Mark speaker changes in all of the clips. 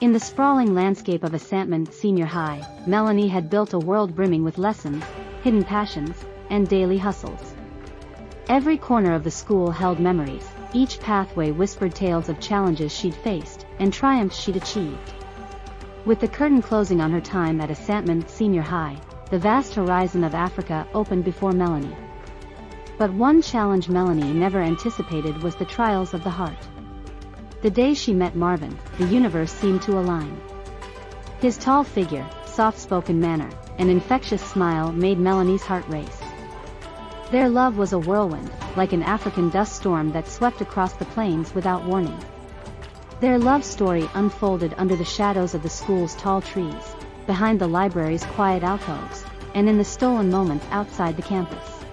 Speaker 1: In the sprawling landscape of Asantman Senior High, Melanie had built a world brimming with lessons, hidden passions, and daily hustles. Every corner of the school held memories, each pathway whispered tales of challenges she'd faced, and triumphs she'd achieved. With the curtain closing on her time at Asantman Senior High, the vast horizon of Africa opened before Melanie. But one challenge Melanie never anticipated was the trials of the heart. The day she met Marvin, the universe seemed to align. His tall figure, soft-spoken manner, and infectious smile made Melanie's heart race. Their love was a whirlwind, like an African dust storm that swept across the plains without warning. Their love story unfolded under the shadows of the school's tall trees, behind the library's quiet alcoves, and in the stolen moments outside the campus.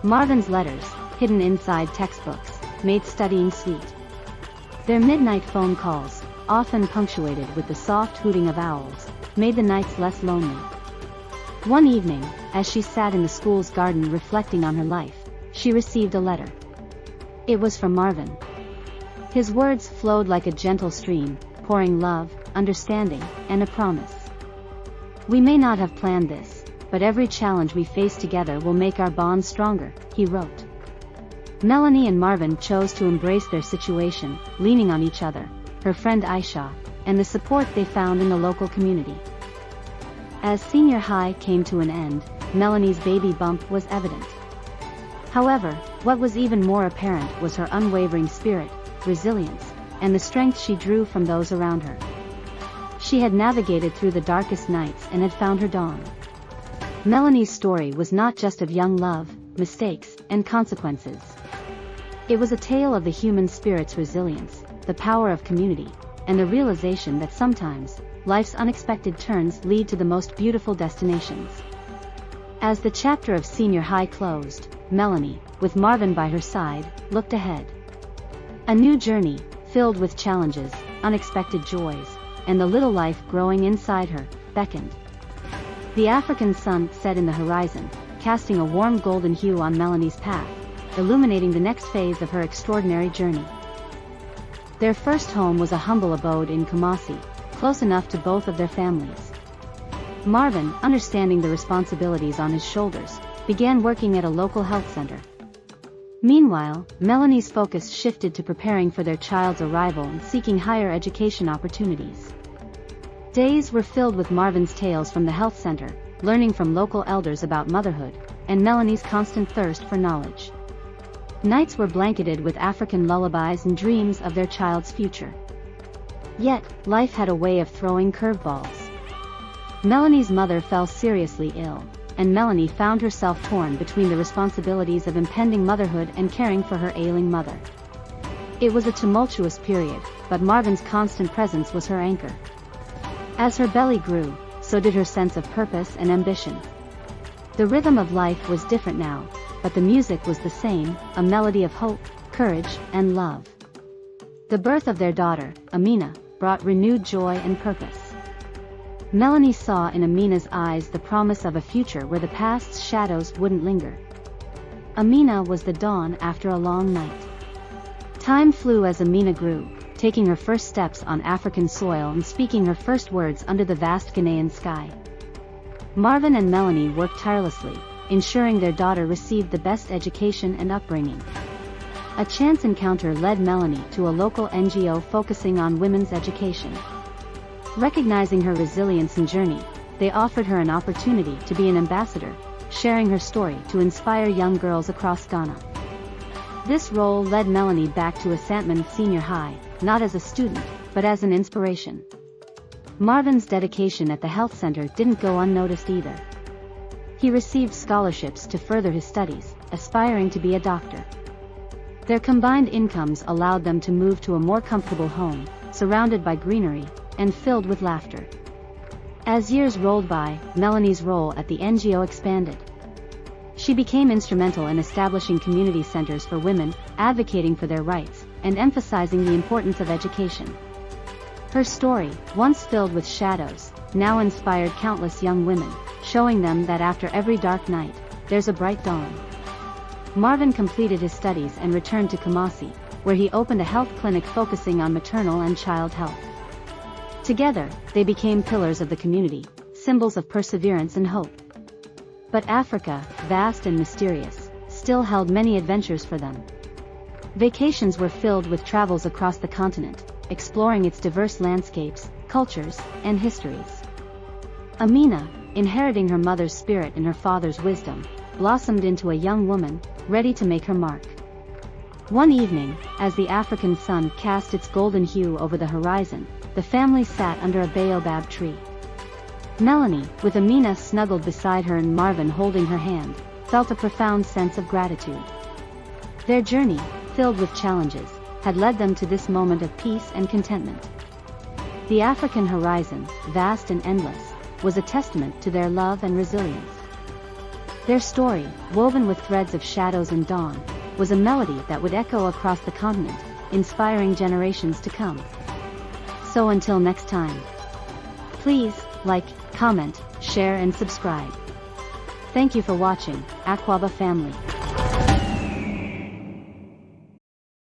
Speaker 1: Marvin's letters, hidden inside textbooks, made studying sweet. Their midnight phone calls, often punctuated with the soft hooting of owls, made the nights less lonely. One evening, as she sat in the school's garden reflecting on her life, she received a letter. It was from Marvin. His words flowed like a gentle stream, pouring love, understanding, and a promise. "We may not have planned this, but every challenge we face together will make our bond stronger," he wrote. Melanie and Marvin chose to embrace their situation, leaning on each other, her friend Aisha, and the support they found in the local community. As senior high came to an end, Melanie's baby bump was evident. However, what was even more apparent was her unwavering spirit, resilience, and the strength she drew from those around her. She had navigated through the darkest nights and had found her dawn. Melanie's story was not just of young love, mistakes, and consequences. It was a tale of the human spirit's resilience, the power of community, and the realization that sometimes, life's unexpected turns lead to the most beautiful destinations. As the chapter of senior high closed, Melanie, with Marvin by her side, looked ahead. A new journey, filled with challenges, unexpected joys, and the little life growing inside her, beckoned. The African sun set in the horizon, casting a warm golden hue on Melanie's path, illuminating the next phase of her extraordinary journey. Their first home was a humble abode in Kumasi, close enough to both of their families. Marvin, understanding the responsibilities on his shoulders, began working at a local health center. Meanwhile, Melanie's focus shifted to preparing for their child's arrival and seeking higher education opportunities. Days were filled with Marvin's tales from the health center, learning from local elders about motherhood, and Melanie's constant thirst for knowledge. Nights were blanketed with African lullabies and dreams of their child's future. Yet, life had a way of throwing curveballs. Melanie's mother fell seriously ill, and Melanie found herself torn between the responsibilities of impending motherhood and caring for her ailing mother. It was a tumultuous period, but Marvin's constant presence was her anchor. As her belly grew, so did her sense of purpose and ambition. The rhythm of life was different now, but the music was the same, a melody of hope, courage, and love. The birth of their daughter, Amina, brought renewed joy and purpose. Melanie saw in Amina's eyes the promise of a future where the past's shadows wouldn't linger. Amina was the dawn after a long night. Time flew as Amina grew, taking her first steps on African soil and speaking her first words under the vast Ghanaian sky. Marvin and Melanie worked tirelessly, ensuring their daughter received the best education and upbringing. A chance encounter led Melanie to a local NGO focusing on women's education. Recognizing her resilience and journey, they offered her an opportunity to be an ambassador, sharing her story to inspire young girls across Ghana. This role led Melanie back to Asantman Senior High, not as a student, but as an inspiration. Marvin's dedication at the health center didn't go unnoticed either. He received scholarships to further his studies, aspiring to be a doctor. Their combined incomes allowed them to move to a more comfortable home, surrounded by greenery, and filled with laughter. As years rolled by, Melanie's role at the NGO expanded. She became instrumental in establishing community centers for women, advocating for their rights, and emphasizing the importance of education. Her story, once filled with shadows, now inspired countless young women, showing them that after every dark night, there's a bright dawn. Marvin completed his studies and returned to Kumasi, where he opened a health clinic focusing on maternal and child health. Together, they became pillars of the community, symbols of perseverance and hope. But Africa, vast and mysterious, still held many adventures for them. Vacations were filled with travels across the continent, exploring its diverse landscapes, cultures, and histories. Amina, inheriting her mother's spirit and her father's wisdom, blossomed into a young woman, ready to make her mark. One evening, as the African sun cast its golden hue over the horizon, the family sat under a baobab tree. Melanie, with Amina snuggled beside her and Marvin holding her hand, felt a profound sense of gratitude. Their journey, filled with challenges, had led them to this moment of peace and contentment. The African horizon, vast and endless, was a testament to their love and resilience. Their story, woven with threads of shadows and dawn, was a melody that would echo across the continent, inspiring generations to come. So until next time, please, like, comment, share and subscribe. Thank you for watching, Aquaba family.